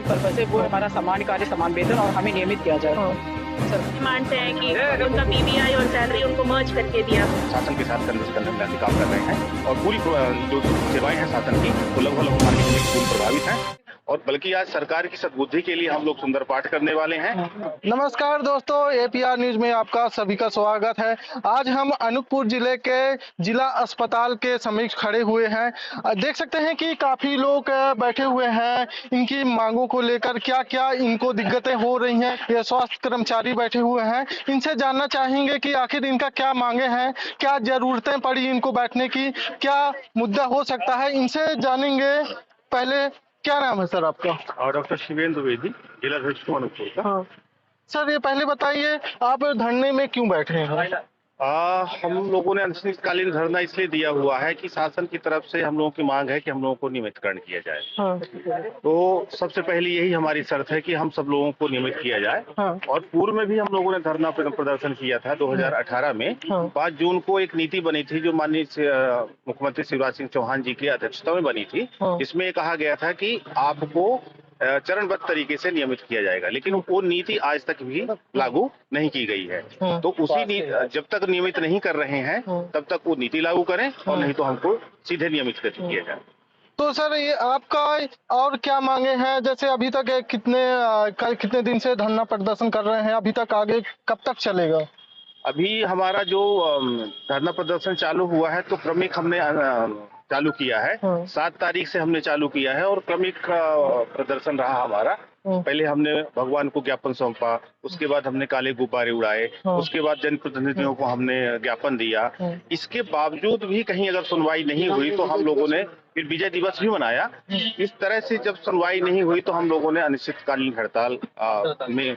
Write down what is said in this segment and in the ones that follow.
Purpose है वो हमारा समान कार्य समान वेतन और हमें नियमित किया जाए। सर डिमांड्स है कि उनका पीपीआई और सैलरी उनको मर्ज करके दिया। शासन के साथ कंधे से कंधे मिलाकर काम कर रहे हैं और पूरी जो सेवाएं हैं शासन की वो लगभग मान के चलिए पूर्ण प्रभावित हैं और बल्कि आज सरकार की सद्बुद्धि के लिए हम लोग सुंदर पाठ करने वाले हैं। नमस्कार दोस्तों, एपीआर न्यूज में आपका सभी का स्वागत है। आज हम अनूपपुर जिले के जिला अस्पताल के समीप खड़े हुए हैं। देख सकते हैं कि काफी लोग बैठे हुए हैं। इनकी मांगों को लेकर क्या क्या इनको दिक्कतें हो रही हैं, ये स्वास्थ्य कर्मचारी बैठे हुए हैं। इनसे जानना चाहेंगे कि आखिर इनका क्या मांगे हैं, क्या जरूरतें पड़ी इनको बैठने की, क्या मुद्दा हो सकता है, इनसे जानेंगे। पहले क्या नाम है सर आपका? और डॉक्टर शिवेंद्र द्विवेदी, जिला अध्यक्ष अनूपपुर का। हाँ सर, ये पहले बताइए आप धरने में क्यों बैठे हैं? हम लोगों ने अनिश्चितकालीन धरना इसलिए दिया हुआ है कि शासन की तरफ से हम लोगों की मांग है कि हम लोगों को नियमितकरण किया जाए। हाँ। तो सबसे पहले यही हमारी शर्त है कि हम सब लोगों को नियमित किया जाए। हाँ। और पूर्व में भी हम लोगों ने धरना प्रदर्शन किया था 2018 में। हाँ। 5 जून को एक नीति बनी थी जो माननीय मुख्यमंत्री शिवराज सिंह चौहान जी की अध्यक्षता में बनी थी। हाँ। इसमें ये कहा गया था कि आपको चरणबद्ध तरीके से नियमित किया जाएगा, लेकिन वो नीति आज तक भी लागू नहीं की गई है। तो उसी नीति जब तक नियमित नहीं कर रहे हैं तब तक वो नीति लागू करें और नहीं तो हमको सीधे नियमित कर किया जाए। तो सर ये आपका और क्या मांगे हैं? जैसे अभी तक कितने दिन से धरना प्रदर्शन कर रहे हैं, अभी तक आगे कब तक चलेगा? अभी हमारा जो धरना प्रदर्शन चालू हुआ है तो क्रमिक हमने चालू किया है। 7 तारीख से हमने चालू किया है और क्रमिक प्रदर्शन रहा हमारा। पहले हमने भगवान को ज्ञापन सौंपा, उसके बाद हमने काले गुब्बारे उड़ाए, उसके बाद जनप्रतिनिधियों को हमने ज्ञापन दिया। इसके बावजूद भी कहीं अगर सुनवाई नहीं हुई तो हम लोगों ने फिर विजय दिवस भी मनाया। इस तरह से जब सुनवाई नहीं हुई तो हम लोगों ने अनिश्चितकालीन हड़ताल में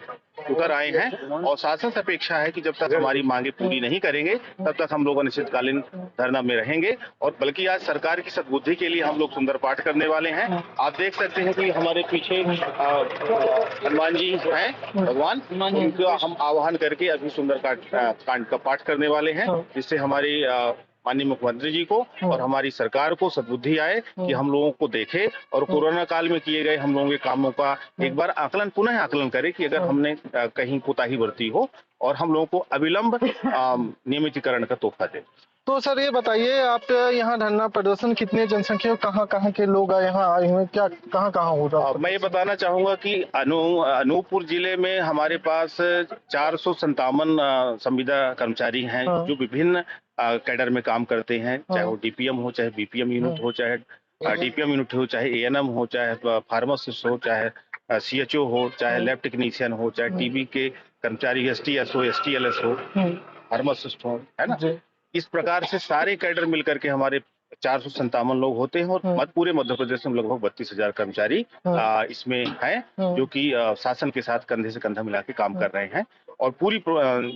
उतर आए हैं और शासन से अपेक्षा है कि जब तक हमारी मांगे पूरी नहीं करेंगे तब तक हम लोग अनिश्चितकालीन धरना में रहेंगे। और बल्कि आज सरकार की सद्बुद्धि के लिए हम लोग सुंदर पाठ करने वाले हैं। आप देख सकते हैं कि हमारे पीछे हनुमान जी हैं, भगवान, उनका हम आह्वान करके अभी सुंदर कांड का पाठ करने वाले हैं, जिससे हमारी माननीय मुख्यमंत्री जी को और हमारी सरकार को सद्बुद्धि आए कि हम लोगों को देखे और कोरोना काल में किए गए हम लोगों के कामों का एक बार पुनः आकलन करे कि अगर हमने कहीं कोताही बरती हो और हम लोगों को अविलंब नियमितीकरण का तोहफा दे। तो सर ये बताइए, आप यहाँ धरना प्रदर्शन कितने जनसंख्या, कहाँ के लोग यहाँ आए हुए, क्या कहाँ हो रहा है? मैं ये बताना चाहूंगा कि अनूपपुर जिले में हमारे पास 457 संविदा कर्मचारी हैं जो विभिन्न कैडर में काम करते हैं, चाहे वो डीपीएम हो, चाहे बीपीएम यूनिट हो, चाहे डीपीएम यूनिट हो, चाहे एएनएम हो, चाहे फार्मासिस्ट हो, चाहे सीएचओ हो, चाहे लैब टेक्नीशियन हो, चाहे टीबी के कर्मचारी एसटीएस हो, एसटीएलएस हो, फार्मासिस्ट हो, है ना। इस प्रकार से सारे कैडर मिलकर के हमारे 457 लोग होते हैं और पूरे मध्य प्रदेश में लगभग 32,000 कर्मचारी इसमें हैं जो कि शासन के साथ कंधे से कंधा मिला के काम कर रहे हैं। और पूरी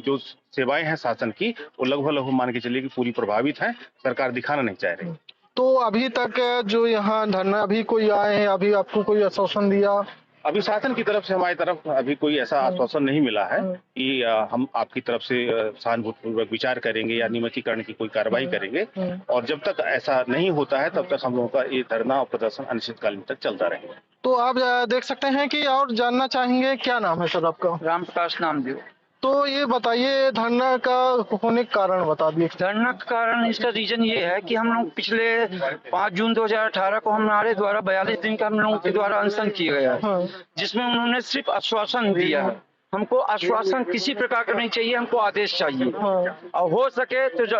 जो सेवाएं हैं शासन की वो लगभग मान के चलिए कि पूरी प्रभावित हैं, सरकार दिखाना नहीं चाह रही। तो अभी तक जो यहाँ धरना, अभी कोई आए हैं, अभी आपको कोई आश्वासन दिया? अभी शासन की तरफ से हमारी तरफ अभी कोई ऐसा आश्वासन नहीं मिला है कि हम आपकी तरफ से सहानुभूतिपूर्वक विचार करेंगे या नियमितीकरण की कोई कार्रवाई करेंगे। और जब तक ऐसा नहीं होता है तब तक हम लोगों का ये धरना और प्रदर्शन अनिश्चितकालीन तक चलता रहेगा। तो आप देख सकते हैं कि और जानना चाहेंगे, क्या नाम है सर आपका? राम प्रकाश नामदेव। तो ये बताइए, धरना का होने का कारण बता दिए। धरना का कारण, इसका रीजन ये है कि हम लोग पिछले 5 जून 2018 को हमारे द्वारा 42 दिन का हम लोगों के द्वारा अनशन किया गया है, जिसमें उन्होंने सिर्फ आश्वासन दिया है। हमको आश्वासन किसी प्रकार का नहीं चाहिए, हमको आदेश चाहिए। और हो सके तो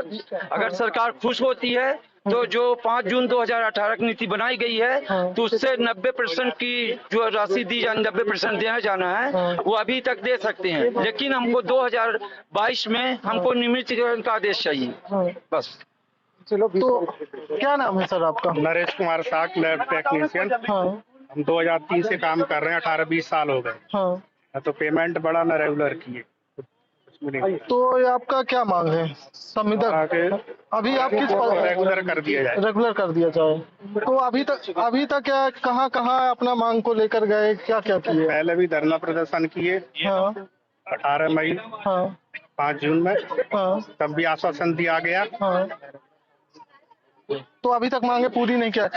अगर सरकार खुश होती है तो जो 5 जून 2018 की नीति बनाई गई है तो उससे 90% की जो राशि दी जाए, 90% दिया जाना है, वो अभी तक दे सकते हैं। लेकिन हमको 2022 में हमको नियमितीकरण का आदेश चाहिए, बस। चलो, तो क्या नाम है सर आपका? नरेश कुमार साठ, लैब टेक्नीशियन। हम 2003 से काम कर रहे हैं, 18-20 साल हो गए। तो पेमेंट बड़ा न रेगुलर किए। तो ये आपका क्या मांग है? संविदा अभी आप किस रेगुलर कर दिया जाए? रेगुलर कर दिया जाए। तो अभी तक क्या कहाँ अपना मांग को लेकर गए, क्या किए? पहले भी धरना प्रदर्शन किए। 18 मई, 5 जून में, तब भी आश्वासन दिया गया। तो अभी तक मांगे पूरी नहीं किया है।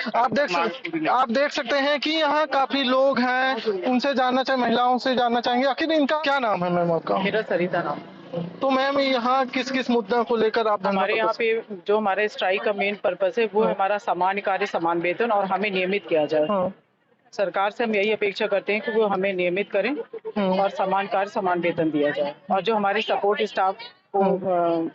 आप देख सकते हैं कि यहाँ काफी लोग हैं, उनसे जानना चाहिए, महिलाओं से जानना चाहेंगे आखिर इनका क्या नाम है मैम आपका? मेरा सरिता नाम। तो मैम यहाँ किस किस मुद्दों को लेकर आप हमारे यहाँ पे जो हमारे स्ट्राइक का मेन पर्पस है वो है हमारा समान कार्य समान वेतन और हमें नियमित किया जाए। हाँ। सरकार से हम यही अपेक्षा करते हैं कि वो हमें नियमित करें और समान कार्य समान वेतन दिया जाए और जो हमारे सपोर्ट स्टाफ को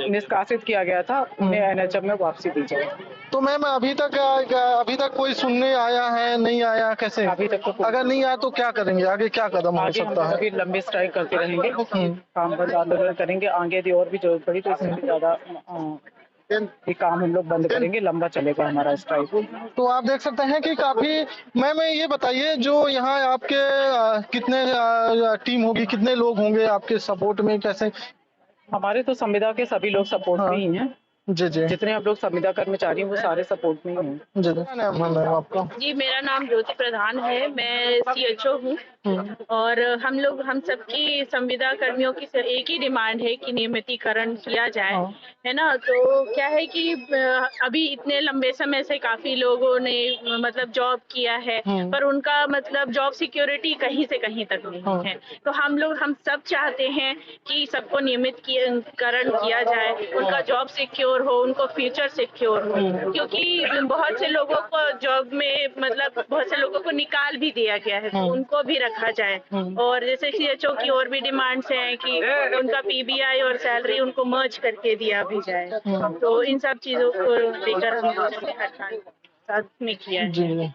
निष्कासित किया गया था उन्हें एनएचएम में वापसी दी जाए। तो मैम अभी तक कोई सुनने आया है, नहीं आया, कैसे? अभी तक तो अगर नहीं आया तो क्या करेंगे, आगे क्या कदम हो आगे हम सकता है? अभी लंबी स्ट्राइक करते रहेंगे, काम बंद आंदोलन करेंगे, आगे यदि और भी जरूरत पड़ी तो इससे भी ज्यादा ये काम हम लोग बंद करेंगे, लंबा चलेगा हमारा स्ट्राइक। तो आप देख सकते हैं कि काफी मैम ये बताइए जो यहाँ आपके कितने टीम होगी, कितने लोग होंगे आपके सपोर्ट में, कैसे? हमारे तो संविदा के सभी लोग सपोर्ट में ही हैं। जी जी। जितने हम लोग संविदा कर्मचारी हैं वो सारे सपोर्ट में ही हैं। जी जी। क्या नाम है मैम आपका? जी, मेरा नाम ज्योति प्रधान है, मैं सीएचओ हूँ और हम सबकी संविदा कर्मियों की एक ही डिमांड है कि नियमितीकरण किया जाए, है ना। तो क्या है कि अभी इतने लंबे समय से काफी लोगों ने मतलब जॉब किया है पर उनका मतलब जॉब सिक्योरिटी कहीं से कहीं तक नहीं है। तो हम सब चाहते हैं कि सबको नियमितीकरण किया जाए, उनका जॉब सिक्योर हो, उनको फ्यूचर सिक्योर हो, क्योंकि बहुत से लोगों को जॉब में मतलब बहुत से लोगों को निकाल भी दिया गया है, तो उनको भी रखा जाए। और जैसे सीएचओ की और भी डिमांड्स हैं कि उनका पीबीआई और सैलरी उनको मर्ज करके दिया भी जाए। तो इन सब चीजों को लेकर हम हड़ताल साथ में किया है। जी।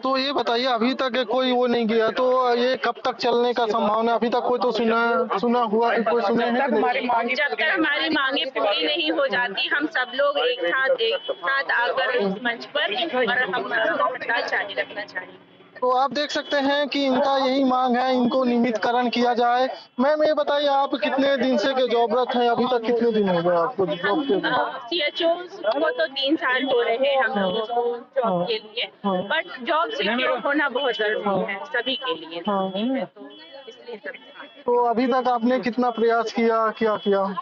तो ये बताइए अभी तक कोई वो नहीं किया, तो ये कब तक चलने का संभावना? अभी तक कोई तो सुना हुआ कोई सुने हैं? जब तक हमारी मांगे पूरी नहीं हो जाती हम सब लोग एक साथ आकर इस मंच पर और हम हड़ताल जारी रखना चाहेंगे। तो आप देख सकते हैं कि इनका यही मांग है, इनको नियमितकरण किया जाए। मैम ये बताइए आप कितने दिन से के जॉबरत हैं, अभी तक कितने दिन हो गए आपको जॉब के? सीएचओ को तो 3 साल हो रहे हैं हम लोगों को जॉब के लिए, बट जॉब सिक्योर होना बहुत जरूरी है सभी के लिए, तो इसलिए सब। तो अभी तक आपने कितना प्रयास किया, क्या किया?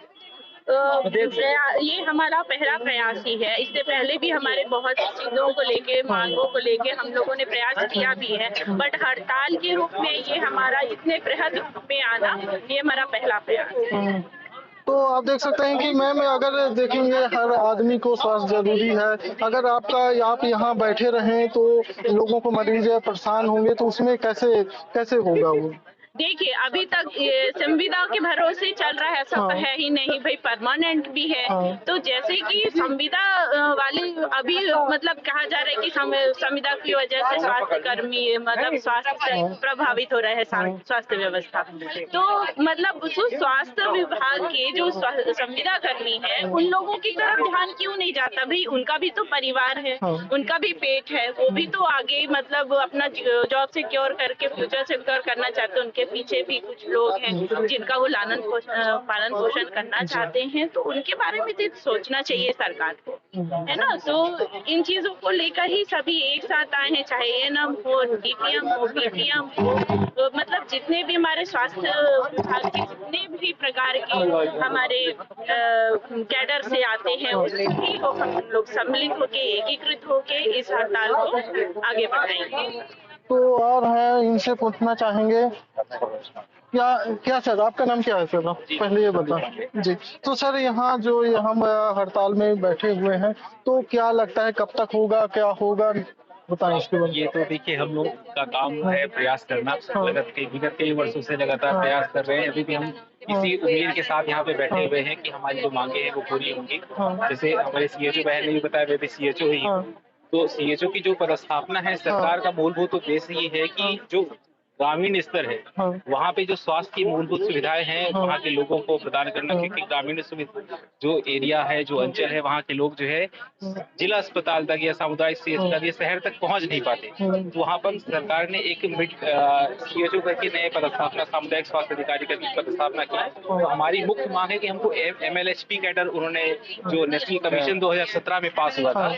ये हमारा पहला प्रयास ही है। इससे पहले भी हमारे बहुत सी चीजों को लेके, मांगों को लेके हम लोगों ने प्रयास किया भी है, बट हड़ताल के रूप में ये हमारा इतने बृहद रूप में आना ये हमारा पहला प्रयास है। तो आप देख सकते हैं कि मैम अगर देखेंगे हर आदमी को स्वास्थ्य जरूरी है। अगर आप यहाँ बैठे रहें तो लोगों को मरीज परेशान होंगे, तो उसमें कैसे होगा वो? देखिए अभी तक संविदा के भरोसे चल रहा है, सब है ही नहीं भाई, परमानेंट भी है। तो जैसे कि संविदा वाले अभी मतलब कहा जा रहा है कि संविदा की वजह से स्वास्थ्य कर्मी मतलब स्वास्थ्य से प्रभावित हो रहे हैं स्वास्थ्य व्यवस्था। तो मतलब स्वास्थ्य विभाग के जो संविदा कर्मी है उन लोगों की तरफ ध्यान क्यों नहीं जाता भाई? उनका भी तो परिवार है, उनका भी पेट है, वो भी तो आगे मतलब अपना जॉब सिक्योर करके फ्यूचर सिक्योर करना चाहते हैं। उनके पीछे भी कुछ लोग हैं जिनका वो पालन पोषण करना चाहते हैं, तो उनके बारे में तो सोचना चाहिए सरकार को, है ना। तो इन चीजों को लेकर ही सभी एक साथ आए हैं, चाहे एएनएम हो, डीपीएम हो, पीटीएम हो, तो मतलब जितने भी हमारे स्वास्थ्य विभाग के जितने भी प्रकार के हमारे कैडर से आते हैं उससे भी हम लोग सम्मिलित होके एकीकृत होके इस हड़ताल को आगे बढ़ाएंगे। तो और है इनसे पूछना चाहेंगे क्या सर आपका नाम क्या है सर? पहले ये बता। जी। तो सर यहाँ जो हम हड़ताल में बैठे हुए हैं, तो क्या लगता है कब तक होगा, क्या होगा, बताएं इसके बारे में। ये तो देखिए हम लोग का काम है प्रयास करना, विगत कई वर्षों से लगातार प्रयास कर रहे हैं। अभी भी हम इसी उम्मीद के साथ यहाँ पे बैठे हुए हैं कि हमारी जो मांगे हैं वो पूरी होंगी। जैसे हमारे सीएचओ बहन ने भी बताया, वे भी सीएचओ ही। तो सीएचओ की जो पदस्थापना है, सरकार का मूलभूत उद्देश्य ये है कि जो ग्रामीण स्तर है वहाँ पे जो स्वास्थ्य की मूलभूत सुविधाएं हैं वहाँ के लोगों को प्रदान करना, क्योंकि ग्रामीण जो एरिया है, जो अंचल है, वहाँ के लोग जो है जिला अस्पताल तक या सामुदायिक तक या शहर तक पहुँच नहीं पाते। तो वहाँ पर सरकार ने एक सीएचओ करके नए पदस्थापना, सामुदायिक स्वास्थ्य अधिकारी करके पदस्थापना की। तो हमारी मुख्य मांग है कि हमको MLHP कैडर, उन्होंने जो नेशनल कमीशन 2017 में पास हुआ था,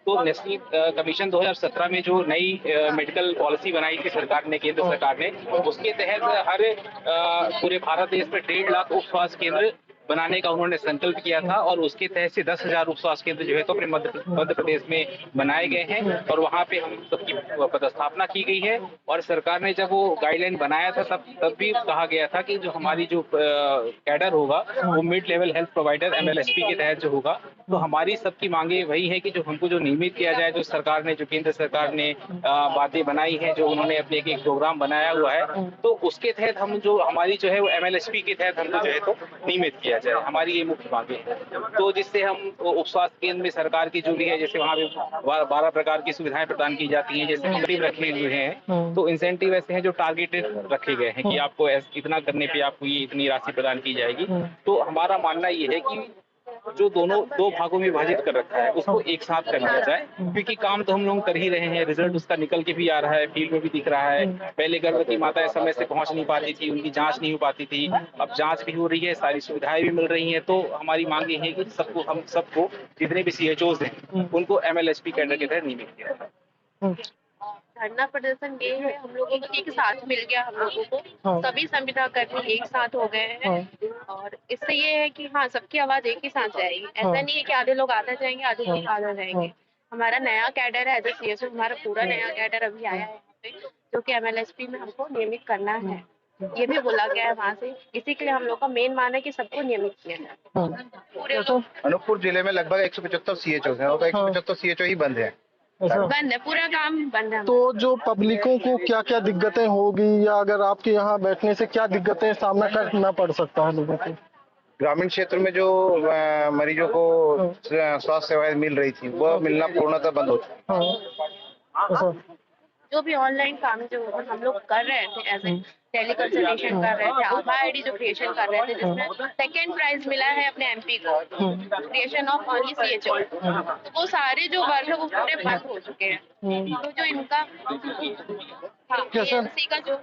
तो नेशनल कमीशन 2017 में जो नई मेडिकल पॉलिसी बनाई थी सरकार ने, केंद्र सरकार ने, उसके तहत हर पूरे भारत देश में 1.5 लाख उप स्वास्थ्य केंद्र बनाने का उन्होंने संकल्प किया था और उसके तहत से 10,000 उप स्वास्थ्य केंद्र जो है तो अपने मध्य प्रदेश में बनाए गए हैं और वहाँ पे हम सबकी पदस्थापना की गई है। और सरकार ने जब वो गाइडलाइन बनाया था तब भी कहा गया था कि जो हमारी जो कैडर होगा वो mid level health provider MLSP के तहत जो होगा, तो हमारी सबकी मांगे वही है कि जो हमको जो नियमित किया जाए, जो सरकार ने, जो केंद्र सरकार ने बातें बनाई हैं, जो उन्होंने अपने एक प्रोग्राम बनाया हुआ है, तो उसके तहत हम जो हमारी जो है वो MLSP के तहत हमको जो है तो नियमित किया जाए। हमारी ये मुख्य मांगे हैं, तो जिससे हम उप स्वास्थ्य केंद्र में सरकार की जो भी है, जैसे वहाँ पे 12 प्रकार की सुविधाएं प्रदान की जाती हैं, जैसे इंसेंटिव रखे हुए हैं, तो इंसेंटिव ऐसे हैं जो टारगेटेड रखे गए हैं कि आपको इतना करने पे आपको ये इतनी राशि प्रदान की जाएगी। तो हमारा मानना ये है कि जो दो भागों में विभाजित कर रखा है उसको एक साथ कर लिया जाए, क्योंकि काम तो हम लोग कर ही रहे हैं, रिजल्ट उसका निकल के भी आ रहा है, फील्ड में भी दिख रहा है। पहले गर्भवती माताएं समय से पहुंच नहीं पाती थी, उनकी जांच नहीं हो पाती थी, अब जांच भी हो रही है, सारी सुविधाएं भी मिल रही हैं। तो हमारी मांग ये है कि हम सबको जितने भी CHOs हैं उनको MLSP कैडर के तहत नियमित किया जाए। धरना प्रदर्शन ये है, हम लोगों को एक साथ मिल गया, हम लोगों को सभी संविदा कर्मी एक साथ हो गए हैं और इससे ये है कि हाँ, सबकी आवाज एक ही साथ जाएगी। ऐसा नहीं है कि आधे लोग आधा जाएंगे, आधे लोग आधा जाएंगे। हमारा नया कैडर है, एज ए CHO हमारा पूरा नया कैडर अभी आया है यहाँ पे, जो कि MLSP में हमको नियमित करना है, ये भी बोला गया है वहाँ से। इसी के लिए हम लोग का मेन मान है कि सबको नियमित किया जाए। पूरे अनूपपुर जिले में लगभग 175 CHOs हैं और 175 CHO ही बंद है। बंद है, पूरा काम बंद है। तो जो पब्लिकों को क्या क्या दिक्कतें होगी, या अगर आपके यहाँ बैठने से क्या दिक्कतें सामना करना पड़ सकता है लोगों को? ग्रामीण क्षेत्र में जो मरीजों को स्वास्थ्य सेवाएं मिल रही थी वह मिलना पूर्णतः बंद हो चुका है। जो भी ऑनलाइन काम जो हम लोग कर रहे थे, ऐसे टेलीकंसल्टेशन कर रहे थे, आभा ID जो क्रिएशन कर रहे थे, जिसमें सेकंड प्राइज मिला है अपने MP को, क्रिएशन ऑफ ओनली CHO, तो वो सारे जो वर्क है वो पूरे बंद हो चुके हैं। तो जो इनका PMC का जो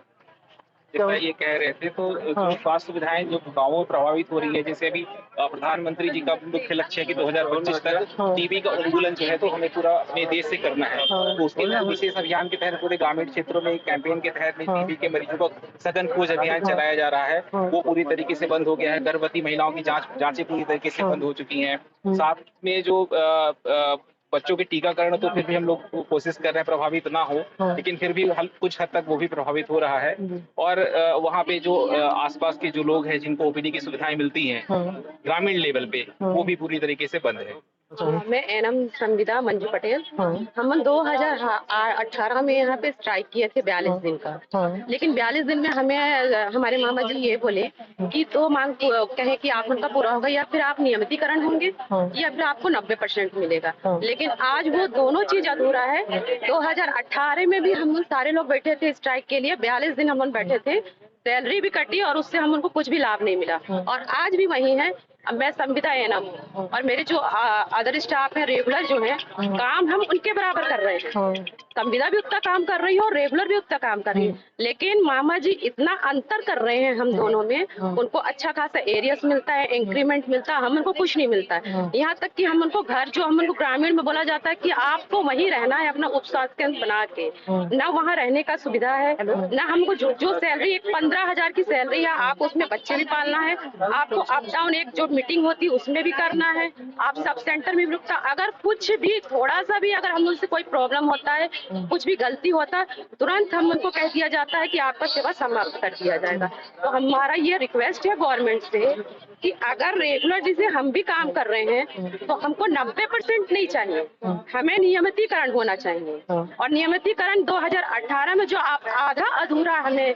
जैसा ये कह रहे थे, तो जो स्वास्थ्य सुविधाएं जो गाँवों में प्रभावित हो रही है, जैसे अभी प्रधानमंत्री जी का मुख्य लक्ष्य है कि 2025 तक TB का उन्मूलन जो है तो हमें पूरा अपने देश से करना है। तो उसके लिए विशेष अभियान के तहत पूरे ग्रामीण क्षेत्रों में कैंपेन के तहत TB के मरीजों का सघन खोज अभियान चलाया जा रहा है, वो पूरी तरीके से बंद हो गया है। गर्भवती महिलाओं की जांचें पूरी तरीके से बंद हो चुकी हैं। साथ में जो बच्चों के टीकाकरण, तो फिर भी हम लोग कोशिश कर रहे हैं प्रभावित ना हो, लेकिन फिर भी कुछ हद तक वो भी प्रभावित हो रहा है। और वहाँ पे जो आसपास के जो लोग हैं जिनको OPD की सुविधाएं मिलती हैं ग्रामीण लेवल पे, वो भी पूरी तरीके से बंद है। मैं NM संविदा मंजू पटेल। हम 2018 में यहाँ पे स्ट्राइक किए थे 42 दिन का, लेकिन 42 दिन में हमें हमारे मामा जी ये बोले कि तो मांग कहे कि आप उनका पूरा होगा या फिर आप नियमितीकरण होंगे या फिर आपको 90% मिलेगा। लेकिन आज वो दोनों चीज अधूरा है। 2018 में भी हम सारे लोग बैठे थे स्ट्राइक के लिए, 42 दिन हम बैठे थे, सैलरी भी कटी और उससे हम उनको कुछ भी लाभ नहीं मिला, और आज भी वही है। अब मैं संविदा NM और मेरे जो अदर स्टाफ है रेगुलर जो है, काम हम उनके बराबर कर रहे हैं। संविदा भी उतना काम कर रही है और रेगुलर भी उतना काम कर रही है, लेकिन मामा जी इतना अंतर कर रहे हैं हम दोनों में। उनको अच्छा खासा एरियस मिलता है, इंक्रीमेंट मिलता है, हम उनको कुछ नहीं मिलता है। यहाँ तक कि हम उनको घर, जो हम उनको ग्रामीण में बोला जाता है कि आपको वहीं रहना है अपना उप स्वास्थ्य केंद्र बना के, ना वहाँ रहने का सुविधा है, ना हमको जो सैलरी एक 15,000 की सैलरी है, आप उसमें बच्चे भी पालना है, आपको अप डाउन एक जो मीटिंग होती है उसमें भी करना है, आप सब सेंटर में भी रुकता। अगर कुछ भी थोड़ा सा भी अगर हम उनसे कोई प्रॉब्लम होता है, कुछ भी गलती होता है, तुरंत हम उनको कह दिया जाता है कि आपका सेवा समाप्त कर दिया जाएगा। तो हमारा ये रिक्वेस्ट है गवर्नमेंट से कि अगर रेगुलर जैसे हम भी काम कर रहे हैं तो हमको 90% नहीं चाहिए, हमें नियमितीकरण होना चाहिए। और नियमितीकरण 2018 में जो आप आधा अधूरा हमें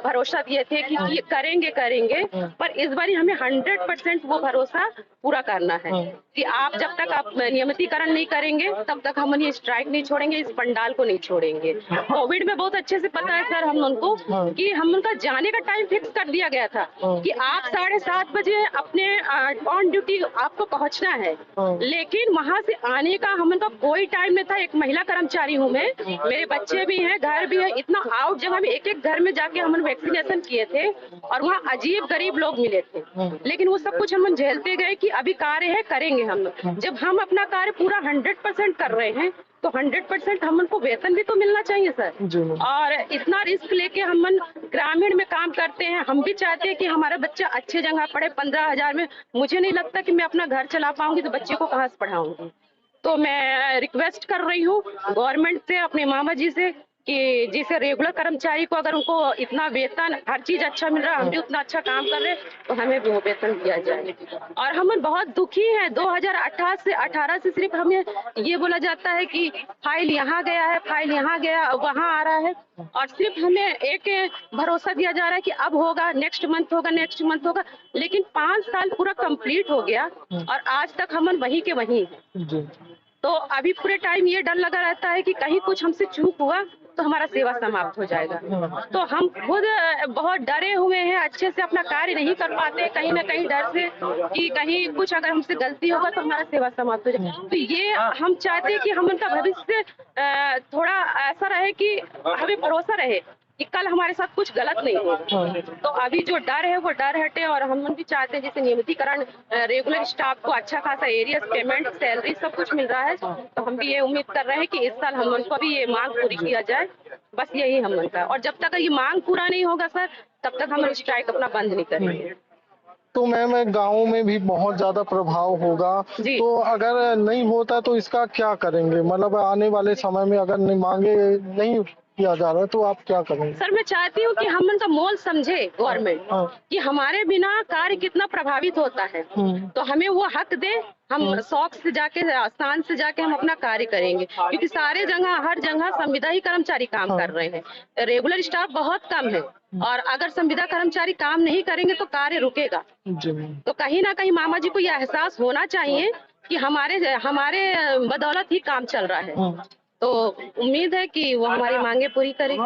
भरोसा दिए थे कि करेंगे, पर इस बार हमें 100% वो भरोसा पूरा करना है कि आप जब तक आप नियमितीकरण नहीं करेंगे तब तक हम ये स्ट्राइक नहीं छोड़ेंगे, इस पंडाल को नहीं छोड़ेंगे। कोविड में बहुत अच्छे से पता है सर हम उनको कि हम उनका जाने का टाइम फिक्स कर दिया गया था कि आप 7:30 बजे अपने ऑन ड्यूटी आपको पहुंचना है, लेकिन वहां से आने का हम उनका कोई टाइम नहीं था। एक महिला कर्मचारी हूँ मैं, मेरे बच्चे भी हैं, घर भी है, इतना आउट जगह में एक घर में जाके हम वैक्सीनेशन किए थे और वहाँ अजीब गरीब लोग मिले थे, लेकिन वो सब कुछ हम झेलते गए कि अभी कार्य है, करेंगे हम। जब हम अपना कार्य पूरा 100% कर रहे हैं तो 100% हम उनको वेतन भी तो मिलना चाहिए सर। जी मैम। और इतना रिस्क लेके हम ग्रामीण में काम करते हैं, हम भी चाहते हैं कि हमारा बच्चा अच्छे जगह पढ़े। 15,000 में मुझे नहीं लगता कि मैं अपना घर चला पाऊंगी, तो बच्चे को कहाँ से पढ़ाऊंगी। तो मैं रिक्वेस्ट कर रही हूँ गवर्नमेंट से, अपने मामा जी से, कि जैसे रेगुलर कर्मचारी को अगर उनको इतना वेतन, हर चीज अच्छा मिल रहा है, हम भी उतना अच्छा काम कर रहे हैं, तो हमें भी वो वेतन दिया जाए। और हम बहुत दुखी हैं। 2018 से सिर्फ हमें ये बोला जाता है कि फाइल यहाँ गया है, फाइल यहाँ गया, वहाँ आ रहा है, और सिर्फ हमें एक भरोसा दिया जा रहा है कि अब होगा, नेक्स्ट मंथ होगा, नेक्स्ट मंथ होगा। लेकिन 5 साल पूरा कंप्लीट हो गया और आज तक हम वहीं के वहीं हैं। तो अभी पूरे टाइम ये डर लगा रहता है कि कहीं कुछ हमसे चूक हुआ तो हमारा सेवा समाप्त हो जाएगा। तो हम खुद बहुत डरे हुए हैं, अच्छे से अपना कार्य नहीं कर पाते, कहीं ना कहीं डर से कि कहीं कुछ अगर हमसे गलती होगा तो हमारा सेवा समाप्त हो जाए। तो ये हम चाहते हैं कि हम उनका भविष्य थोड़ा ऐसा रहे कि हमें भरोसा रहे कि कल हमारे साथ कुछ गलत नहीं हो। तो अभी जो डर है वो डर हटे, और हम भी चाहते हैं जैसे नियमितीकरण, रेगुलर स्टाफ को अच्छा खासा एरियस, पेमेंट, सैलरी सब कुछ मिल रहा है, तो हम भी ये उम्मीद कर रहे हैं कि इस साल हम उनको भी ये मांग पूरी किया जाए। बस यही हम उनका, और जब तक ये मांग पूरा नहीं होगा सर, तब तक हम स्ट्राइक अपना बंद नहीं करेंगे। तो मैम गाँव में भी बहुत ज्यादा प्रभाव होगा, जी। तो अगर नहीं होता तो इसका क्या करेंगे? मतलब आने वाले समय में अगर मांगे नहीं किया जा रहा है तो आप क्या करेंगे? सर मैं चाहती हूँ कि हम उनका मोल समझे गवर्नमेंट, कि हमारे बिना कार्य कितना प्रभावित होता है, तो हमें वो हक दे। हम शौक से जाके, स्थान से जाके हम अपना कार्य करेंगे, क्योंकि सारे जगह, हर जगह संविदा ही कर्मचारी काम कर रहे हैं, रेगुलर स्टाफ बहुत कम है, और अगर संविदा कर्मचारी काम नहीं करेंगे तो कार्य रुकेगा। तो कहीं ना कहीं मामा जी को यह एहसास होना चाहिए कि हमारे बदौलत ही काम चल रहा है। तो उम्मीद है कि वो हमारी मांगे पूरी करें।